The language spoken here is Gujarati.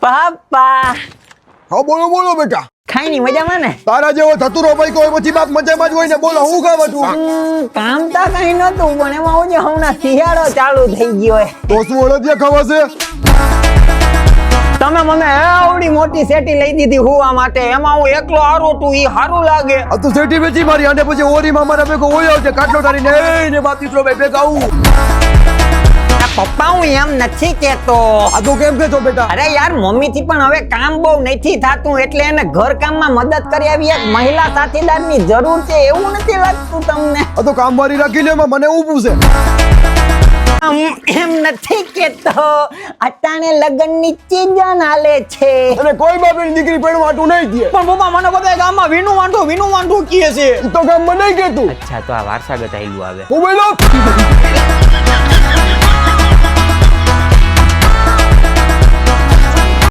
પાપા હા બોલો બોલો બેટા. ખાઈ ની મજામાં ને? તારા જેવો ધતુરો ભાઈ કોઈ પછી બાપ મજામાં જ હોય ને. બોલો હું ખાવા તું? કામ તો કઈ નતું પણ એમાં હું હમણાં શિયાળો ચાલુ થઈ ગયો હે. તો શું અડદિયા ખાવા છે? તમે મને આવડી મોટી સેટી લઈ દીધી હુવા માટે, એમાં હું એકલો હારું તું ઈ હારું લાગે. આ તો સેટી વેચી મારી અને પછી ઓરીમાં મારા ભેગો હોય આવશે કાટલો ટારીને ને બાપ દીકરો ભાઈ ભેગા આવું. પપ્પા હું એમ નથી કેતો. આ તો કેમ કે છો બેટા? અરે યાર મમ્મી થી પણ હવે કામ બહુ નથી થાતું એટલે એને ઘર કામમાં મદદ કરી આવી એક મહિલા સાથીદારની જરૂર છે, એવું નથી લાગતું તમને? આ તો કામવાળી રાખીને એમાં મને ઊભું છે. એમ નથી કેતો, અટાણે લગનની ચીજન હાલે છે. અને કોઈ બાપની દીકરી પણ વાટું નહીં દે. પણ પપ્પા મને બધા ગામમાં વીનું વાંઢું કહે છે. તો ગામમાં નહીં કેતું. અચ્છા તો આ વારસાગત આયલું આવે. હું બોલો